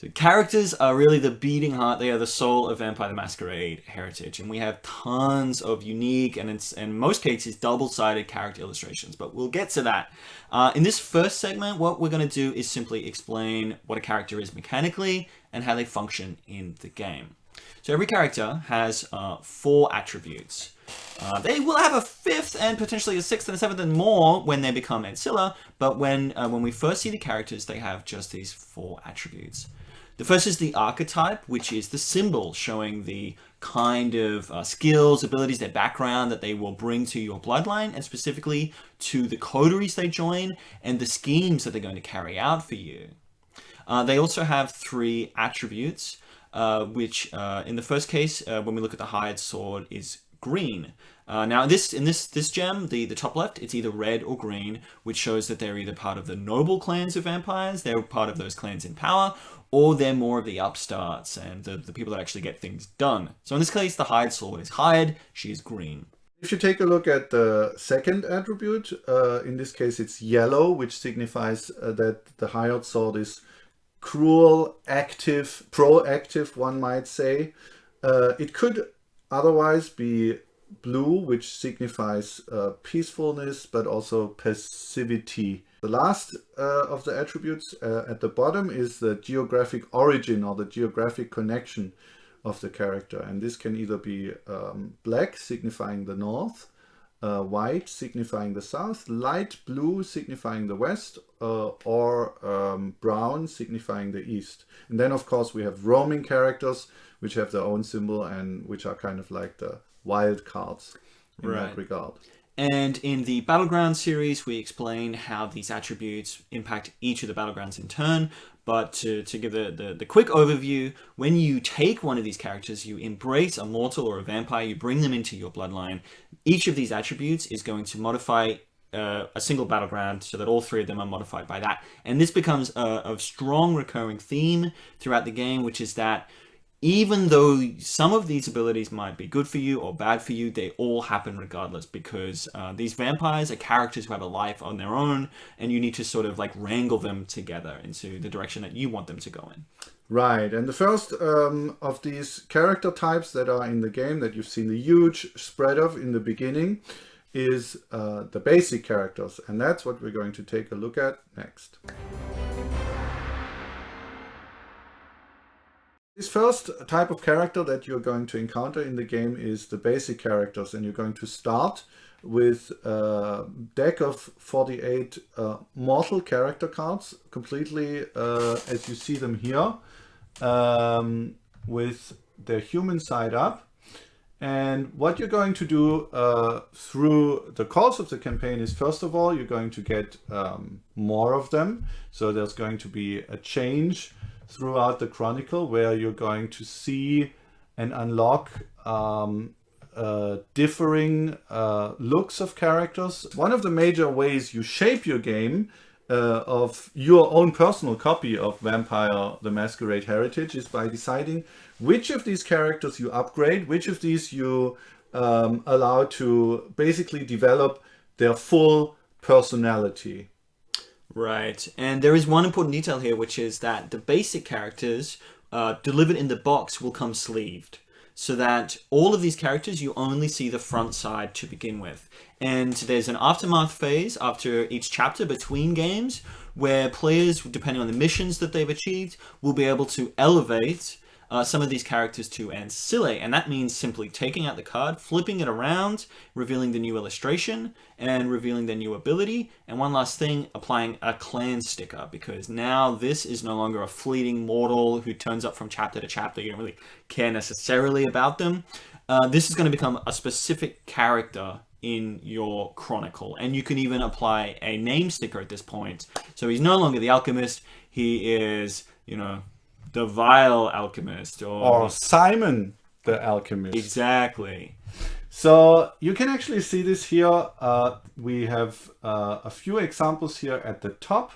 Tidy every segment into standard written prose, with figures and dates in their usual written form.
So characters are really the beating heart. They are the soul of Vampire the Masquerade heritage, and we have tons of unique and in most cases double-sided character illustrations. But we'll get to that. In this first segment, what we're going to do is simply explain what a character is mechanically and how they function in the game. So every character has 4 attributes. They will have a 5th and potentially a 6th and a 7th and more when they become Ancilla, but when we first see the characters, they have just these 4 attributes. The first is the archetype, which is the symbol showing the kind of skills, abilities, their background that they will bring to your bloodline, and specifically to the coteries they join and the schemes that they're going to carry out for you. They also have 3 attributes, which in the first case, when we look at the hired sword, is green. Now, in this gem, the top left, it's either red or green, which shows that they're either part of the noble clans of vampires, they're part of those clans in power, or they're more of the upstarts and the people that actually get things done. So in this case, the hired sword is hired, she is green. If you take a look at the second attribute, in this case it's yellow, which signifies that the hired sword is cruel, active, proactive, one might say. It could otherwise be blue, which signifies peacefulness, but also passivity. The last of the attributes at the bottom is the geographic origin or the geographic connection of the character. And this can either be black, signifying the north, white, signifying the south, light blue, signifying the west, or brown, signifying the east. And then, of course, we have roaming characters, which have their own symbol and which are kind of like the wild cards in that regard. And in the Battleground series, we explain how these attributes impact each of the battlegrounds in turn. But to give the quick overview, when you take one of these characters, you embrace a mortal or a vampire, you bring them into your bloodline. Each of these attributes is going to modify a single battleground so that all 3 of them are modified by that. And this becomes a strong recurring theme throughout the game, which is that even though some of these abilities might be good for you or bad for you, they all happen regardless, because these vampires are characters who have a life on their own, and you need to sort of like wrangle them together into the direction that you want them to go in. Right, and the first of these character types that are in the game that you've seen the huge spread of in the beginning is the basic characters, and that's what we're going to take a look at next. This first type of character that you're going to encounter in the game is the basic characters, and you're going to start with a deck of 48 mortal character cards, completely as you see them here, with their human side up. And what you're going to do through the course of the campaign is, first of all, you're going to get more of them. So there's going to be a change throughout the chronicle where you're going to see and unlock differing looks of characters. One of the major ways you shape your game of your own personal copy of Vampire the Masquerade Heritage is by deciding which of these characters you upgrade, which of these you allow to basically develop their full personality. Right, and there is one important detail here, which is that the basic characters delivered in the box will come sleeved, so that all of these characters, you only see the front side to begin with. And there's an aftermath phase after each chapter between games where players, depending on the missions that they've achieved, will be able to elevate some of these characters to Ancillae, and that means simply taking out the card, flipping it around, revealing the new illustration, and revealing their new ability. And one last thing, applying a clan sticker, because now this is no longer a fleeting mortal who turns up from chapter to chapter. You don't really care necessarily about them. This is going to become a specific character in your chronicle, and you can even apply a name sticker at this point. So he's no longer the alchemist, he is, the vile alchemist, or Simon the alchemist. Exactly. So you can actually see this here. We have a few examples here at the top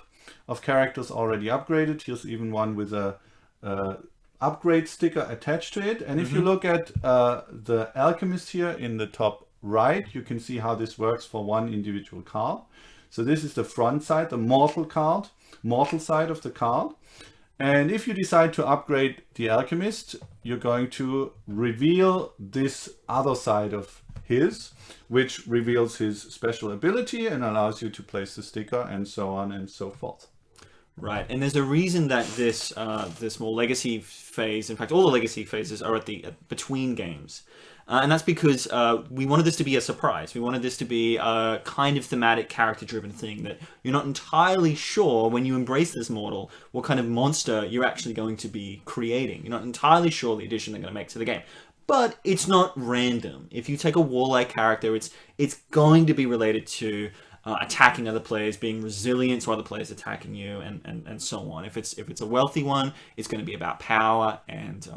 of characters already upgraded. Here's even one with a upgrade sticker attached to it. And if you look at the alchemist here in the top right, you can see how this works for one individual card. So this is the front side, the mortal card, mortal side of the card. And if you decide to upgrade the alchemist, you're going to reveal this other side of his, which reveals his special ability and allows you to place the sticker and so on and so forth. Right, and there's a reason that this more legacy phase, in fact, all the legacy phases are at the between games, and that's because we wanted this to be a surprise. We wanted this to be a kind of thematic, character-driven thing that you're not entirely sure when you embrace this model what kind of monster you're actually going to be creating. You're not entirely sure the addition they're going to make to the game. But it's not random. If you take a warlike character, it's going to be related to attacking other players, being resilient to other players attacking you, and so on. If it's a wealthy one, it's going to be about power and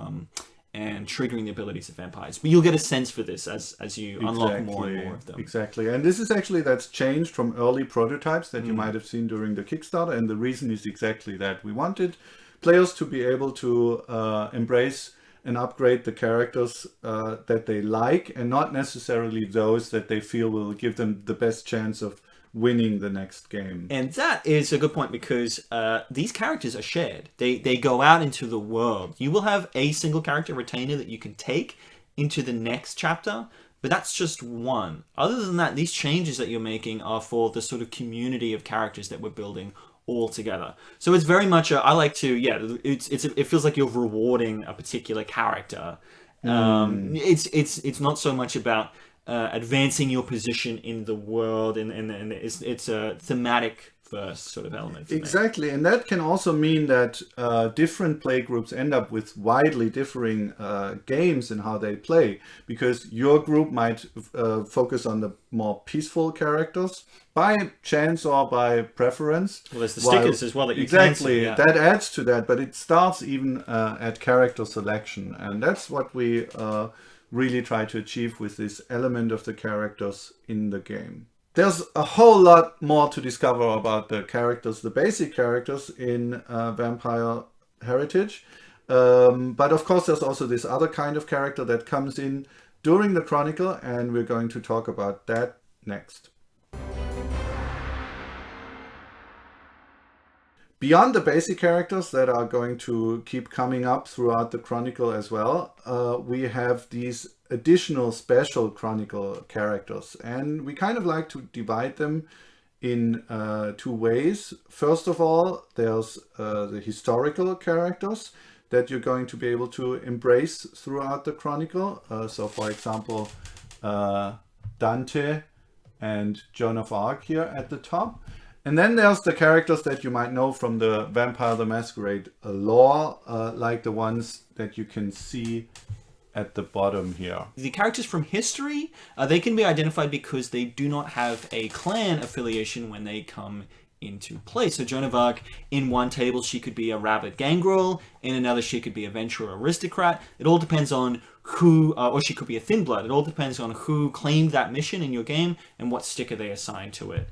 triggering the abilities of vampires. But you'll get a sense for this as you unlock more and more of them. Exactly, and this is actually that's changed from early prototypes that you might have seen during the Kickstarter, and the reason is exactly that. We wanted players to be able to embrace and upgrade the characters that they like, and not necessarily those that they feel will give them the best chance of winning the next game. And that is a good point because these characters are shared. They go out into the world. You will have a single character retainer that you can take into the next chapter, but that's just one. Other than that, these changes that you're making are for the sort of community of characters that we're building all together. So it's very much I like to, it feels like you're rewarding a particular character. It's not so much about advancing your position in the world, and it's a thematic first sort of element. Exactly, and that can also mean that different play groups end up with widely differing games in how they play, because your group might focus on the more peaceful characters by chance or by preference. Well, there's the stickers as well that you exactly can see, that adds to that, but it starts even at character selection, and that's what we really try to achieve with this element of the characters in the game. There's a whole lot more to discover about the characters, the basic characters in Vampire Heritage. But of course, there's also this other kind of character that comes in during the Chronicle, and we're going to talk about that next. Beyond the basic characters that are going to keep coming up throughout the Chronicle as well, we have these additional special Chronicle characters. And we kind of like to divide them in two ways. First of all, there's the historical characters that you're going to be able to embrace throughout the Chronicle. So for example, Dante and Joan of Arc here at the top. And then there's the characters that you might know from the Vampire the Masquerade lore, like the ones that you can see at the bottom here. The characters from history, they can be identified because they do not have a clan affiliation when they come into play. So Joan of Arc, in one table, she could be a rabid gangrel. In another, she could be a venturer aristocrat. It all depends on who, or she could be a thin blood. It all depends on who claimed that mission in your game and what sticker they assign to it.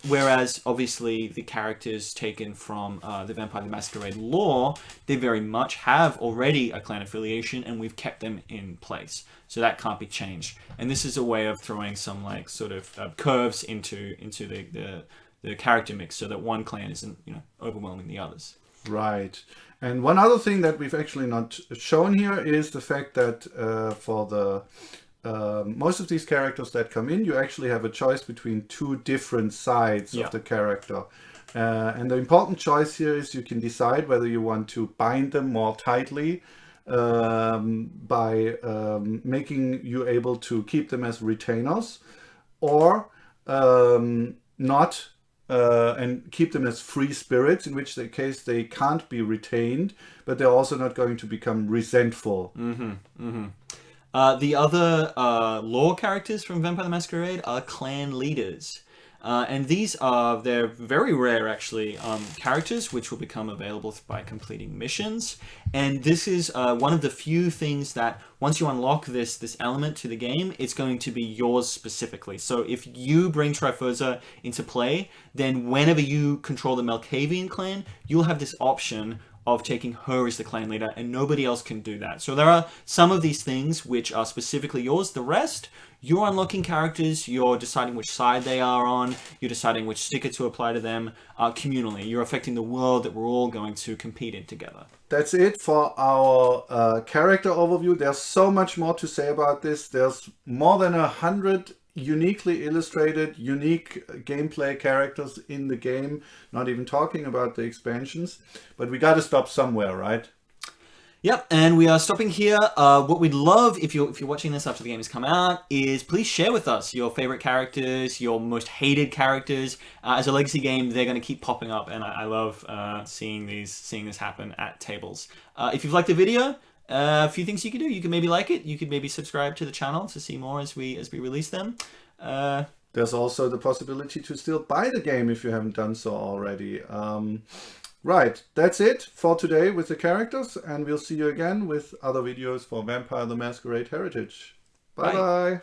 Whereas, obviously, the characters taken from the Vampire the Masquerade lore, they very much have already a clan affiliation, and we've kept them in place. So that can't be changed. And this is a way of throwing some, like, sort of curves into the character mix, so that one clan isn't, overwhelming the others. Right. And one other thing that we've actually not shown here is the fact that for the most of these characters that come in, you actually have a choice between two different sides of the character. And the important choice here is you can decide whether you want to bind them more tightly by making you able to keep them as retainers, or not, and keep them as free spirits, in which case they can't be retained, but they're also not going to become resentful. The other lore characters from Vampire the Masquerade are clan leaders. And they're very rare, actually, characters which will become available by completing missions. And this is one of the few things that, once you unlock this element to the game, it's going to be yours specifically. So if you bring Trifusa into play, then whenever you control the Malkavian clan, you'll have this option of taking her as the clan leader, and nobody else can do that. So there are some of these things which are specifically yours. The rest, you're unlocking characters, you're deciding which side they are on, you're deciding which sticker to apply to them communally. You're affecting the world that we're all going to compete in together. That's it for our character overview. There's so much more to say about this. There's more than 100 uniquely illustrated, unique gameplay characters in the game, not even talking about the expansions. But we got to stop somewhere, right? Yep, and we are stopping here. What we'd love, if you're watching this after the game has come out, is please share with us your favorite characters, your most hated characters. As a legacy game, they're going to keep popping up, and I love seeing this happen at tables. If you've liked the video, a few things you can do. You can maybe like it. You could maybe subscribe to the channel to see more as we release them. There's also the possibility to still buy the game if you haven't done so already. Right, that's it for today with the characters, and we'll see you again with other videos for Vampire the Masquerade Heritage. Bye bye.